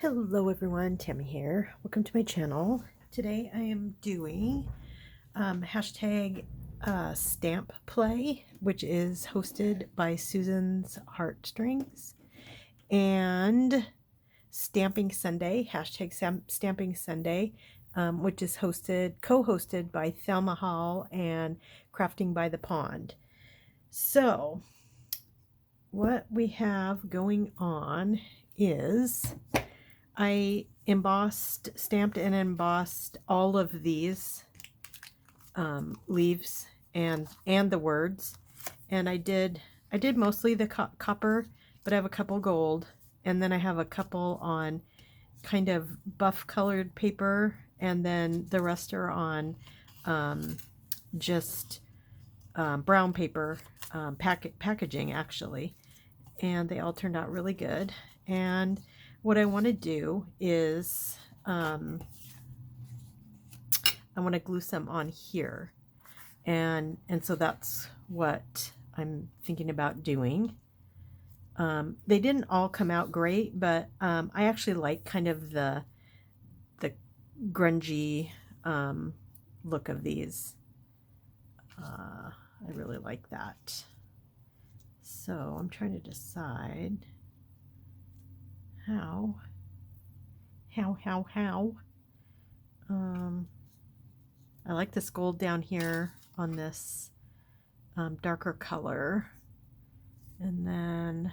Hello everyone, Tammy here. Welcome to my channel. Today I am doing hashtag stamp play, which is hosted by Susan's Heartstrings, and Stamping Sunday, hashtag Stamping Sunday, which is co-hosted by Thelma Hall and Crafting by the Pond. So what we have going on is I stamped and embossed all of these leaves and the words, and I did mostly the copper, but I have a couple gold, and then I have a couple on kind of buff colored paper, and then the rest are on just brown paper packaging actually, and they all turned out really good. And what I want to do is I want to glue some on here, and so that's what I'm thinking about doing. They didn't all come out great, but I actually like kind of the grungy look of these. I really like that. So I'm trying to decide how. I like this gold down here on this darker color, and then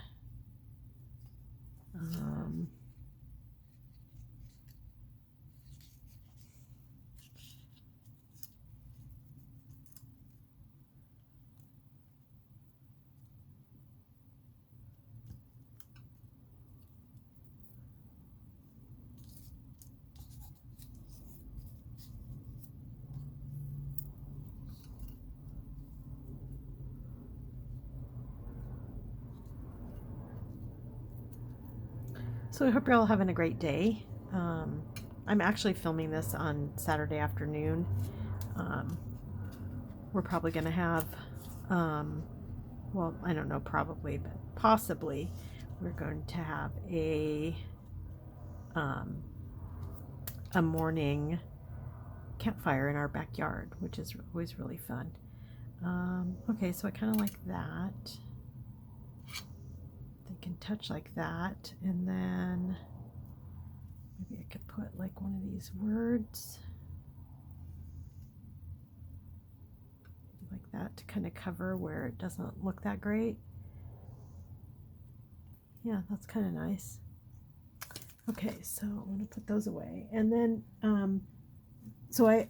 so I hope you're all having a great day. I'm actually filming this on Saturday afternoon. We're probably going to have, well, I don't know, probably, but possibly, we're going to have a morning campfire in our backyard, which is always really fun. Okay, so I kind of like that. They can touch like that, and then maybe I could put like one of these words like that to kind of cover where it doesn't look that great. Yeah, that's kind of nice. Okay, so I'm going to put those away, and then so I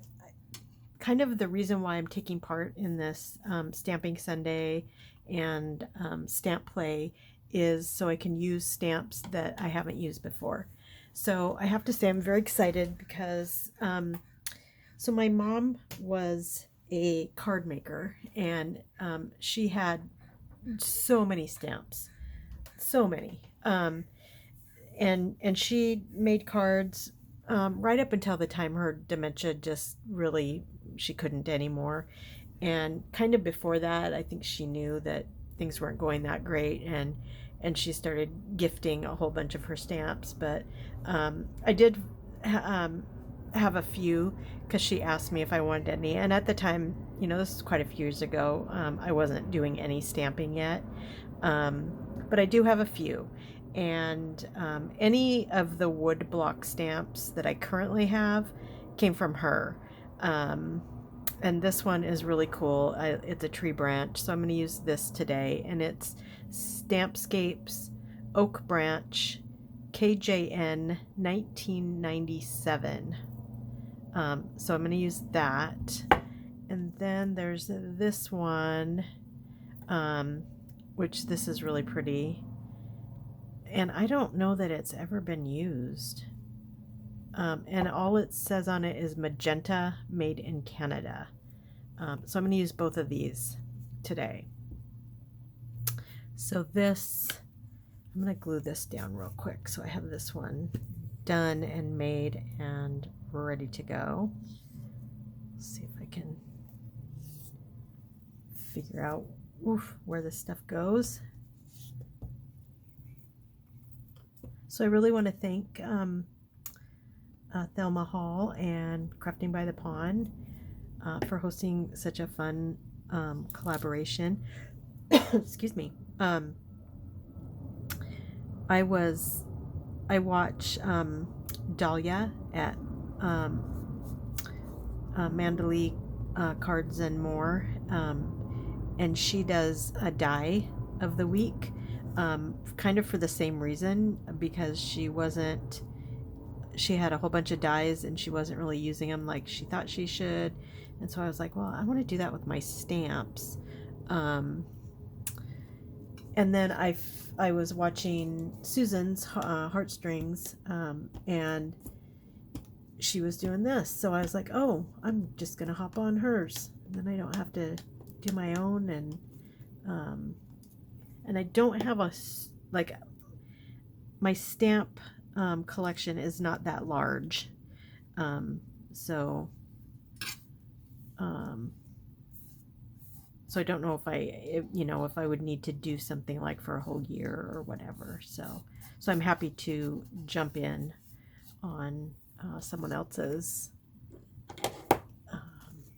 kind of the reason why I'm taking part in this Stamping Sunday and stamp play is so I can use stamps that I haven't used before. So I have to say I'm very excited because so my mom was a card maker, and she had so many stamps, so many, and she made cards right up until the time her dementia just really, she couldn't anymore. And kind of before that, I think she knew that things weren't going that great, and she started gifting a whole bunch of her stamps. But I did have a few because she asked me if I wanted any, and at the time, you know, this is quite a few years ago, I wasn't doing any stamping yet, but I do have a few. And any of the wood block stamps that I currently have came from her. And this one is really cool. It's a tree branch, so I'm going to use this today, and it's Stampscapes Oak Branch KJN 1997. So I'm going to use that. And then there's this one, which this is really pretty. And I don't know that it's ever been used. And all it says on it is magenta, made in Canada. So I'm going to use both of these today. So this, I'm going to glue this down real quick. So I have this one done and made and ready to go. Let's see if I can figure out where this stuff goes. So I really want to thank Thelma Hall and Crafting by the Pond for hosting such a fun collaboration. Excuse me. I watch Dahlia at Mandalay Cards and More, and she does a die of the week, kind of for the same reason, because she had a whole bunch of dies and she wasn't really using them like she thought she should, and so I was like, well, I want to do that with my stamps. And then I was watching Susan's Heartstrings, and she was doing this, so I was like, oh, I'm just gonna hop on hers, and then I don't have to do my own. And I don't have my stamp collection is not that large, so I don't know if I would need to do something like for a whole year or whatever. So I'm happy to jump in on someone else's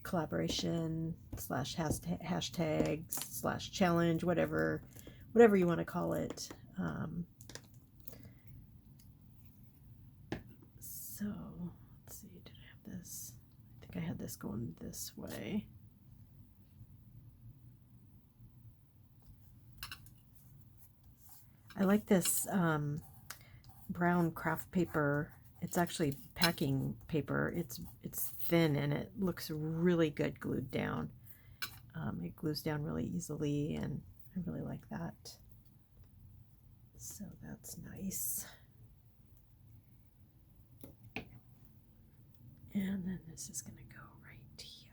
collaboration / hashtags / challenge, whatever you want to call it. So let's see, did I have this? I think I had this going this way. I like this brown craft paper. It's actually packing paper. It's thin and it looks really good glued down. It glues down really easily, and I really like that. So that's nice. And then this is going to go right here.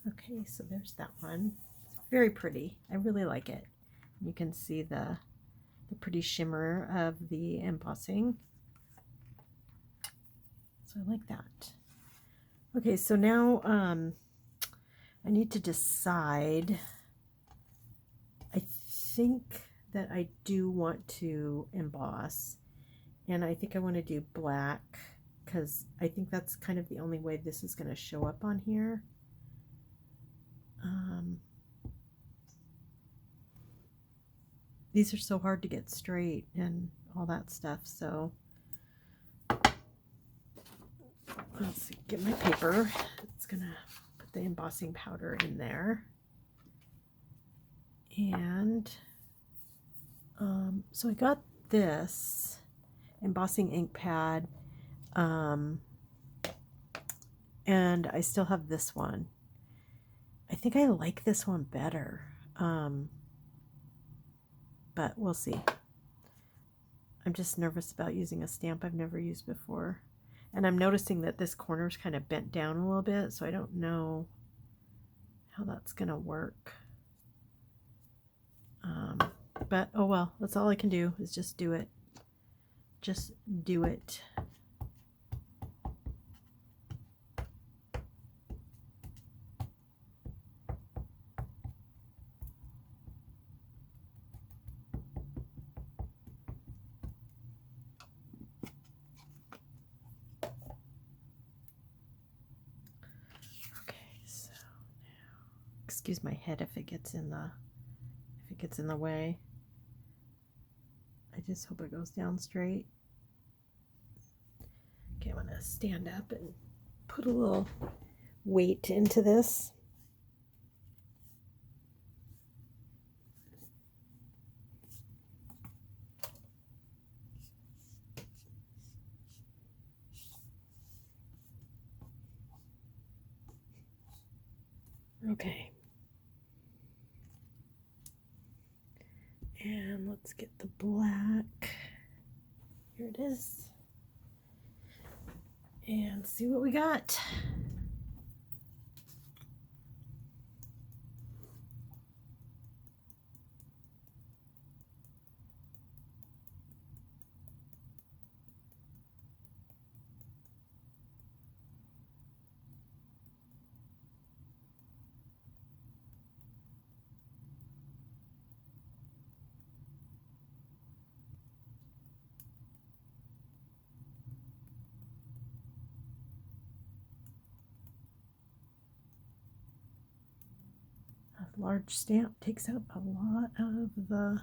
Okay, so there's that one. It's very pretty. I really like it. You can see the pretty shimmer of the embossing. So I like that. Okay, so now I need to decide. I think that I do want to emboss, and I think I want to do black because I think that's kind of the only way this is going to show up on here. These are so hard to get straight and all that stuff, so let's see, get my paper. It's gonna put the embossing powder in there, and so I got this embossing ink pad, and I still have this one. I think I like this one better, but we'll see. I'm just nervous about using a stamp I've never used before. And I'm noticing that this corner is kind of bent down a little bit, so I don't know how that's going to work. But oh well, that's all I can do is just do it. Just do it. Excuse my head if it gets in the way. I just hope it goes down straight. Okay, I'm gonna stand up and put a little weight into this. Okay. And let's get the black. Here it is. And see what we got. large stamp takes up a lot of the...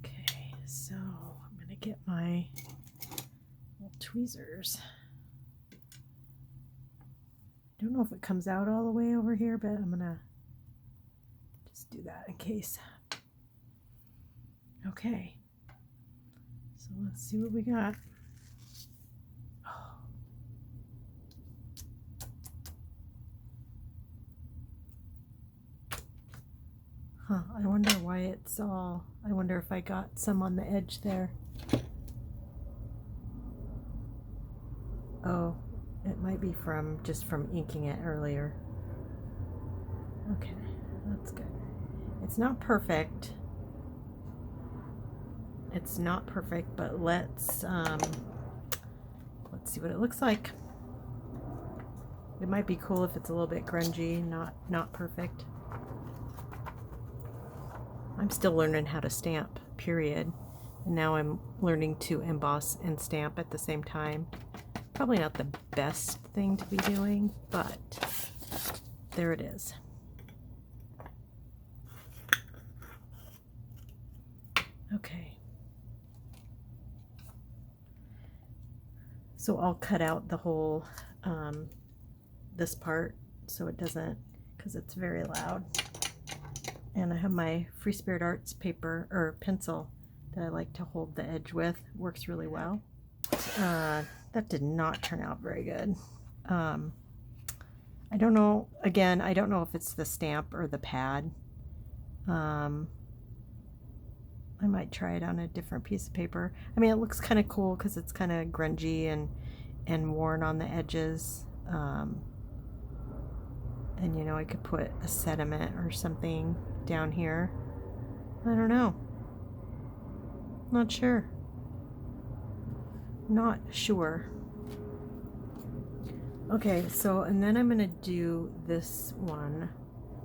Okay, so I'm going to get my little tweezers. I don't know if it comes out all the way over here, but I'm going to just do that in case. Okay, so let's see what we got. Huh, I wonder why it's all... I wonder if I got some on the edge there. Oh, it might be from just from inking it earlier. Okay, that's good. It's not perfect. It's not perfect, but let's see what it looks like. It might be cool if it's a little bit grungy, not perfect. I'm still learning how to stamp, period. And now I'm learning to emboss and stamp at the same time. Probably not the best thing to be doing, but there it is. Okay. So I'll cut out the whole, this part so it doesn't, because it's very loud. And I have my Free Spirit Arts paper or pencil that I like to hold the edge with. Works really well. That did not turn out very good. I don't know, again, I don't know if it's the stamp or the pad. I might try it on a different piece of paper. I mean, it looks kind of cool because it's kind of grungy and worn on the edges. And you know, I could put a sediment or something down here. I don't know. Not sure. Not sure. Okay, so and then I'm gonna do this one,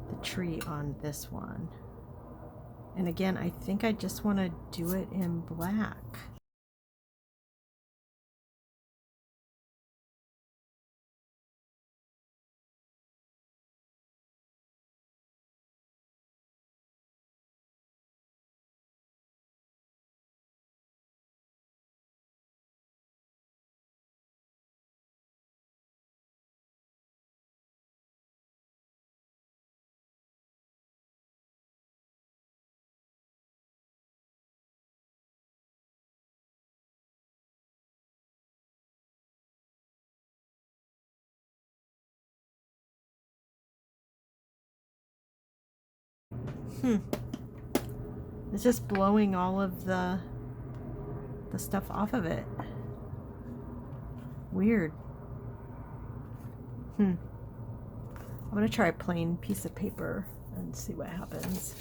the tree on this one. And again, I think I just want to do it in black. It's just blowing all of the stuff off of it. Weird. I'm gonna try a plain piece of paper and see what happens.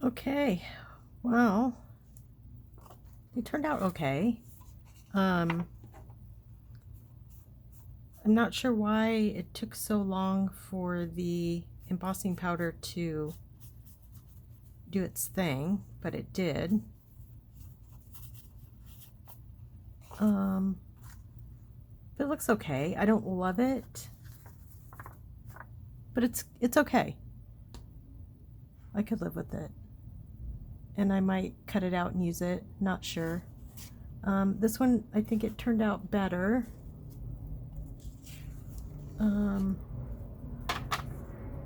Okay, well, it turned out okay. I'm not sure why it took so long for the embossing powder to do its thing, but it did. It looks okay. I don't love it. but it's okay. I could live with it. And I might cut it out and use it, not sure. This one, I think it turned out better.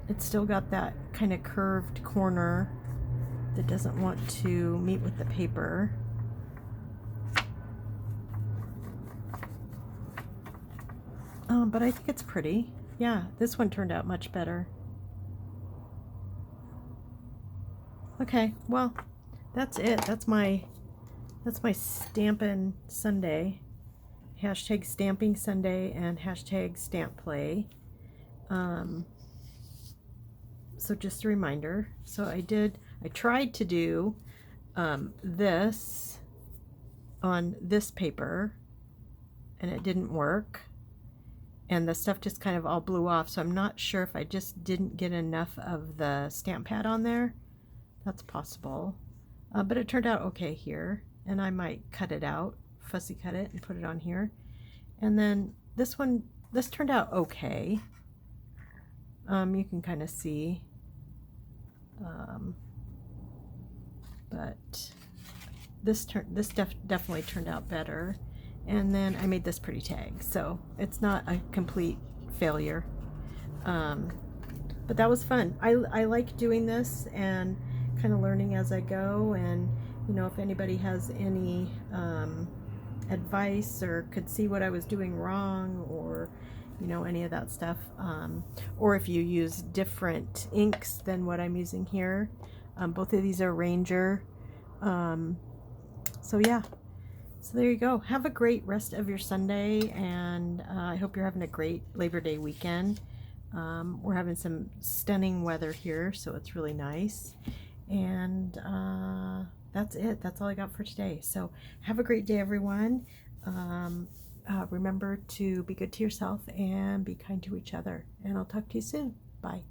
It's still got that kind of curved corner that doesn't want to meet with the paper. But I think it's pretty. Yeah, this one turned out much better. Okay, well, that's it. That's my Stampin' Sunday. Hashtag Stamping Sunday and hashtag Stamp Play. So just a reminder. So I tried to do this on this paper, and it didn't work. And the stuff just kind of all blew off. So I'm not sure if I just didn't get enough of the stamp pad on there. That's possible. But it turned out okay here. And I might cut it out, fussy cut it, and put it on here. And then this one, this turned out okay. You can kind of see. But this definitely turned out better. And then I made this pretty tag, so it's not a complete failure. But that was fun. I like doing this and kind of learning as I go. And you know, if anybody has any advice or could see what I was doing wrong, or you know, any of that stuff, or if you use different inks than what I'm using here. Both of these are Ranger. So yeah, so there you go. Have a great rest of your Sunday, and I hope you're having a great Labor Day weekend. We're having some stunning weather here, so it's really nice. And that's it. That's all I got for today. So have a great day, everyone. Remember to be good to yourself and be kind to each other. And I'll talk to you soon. Bye.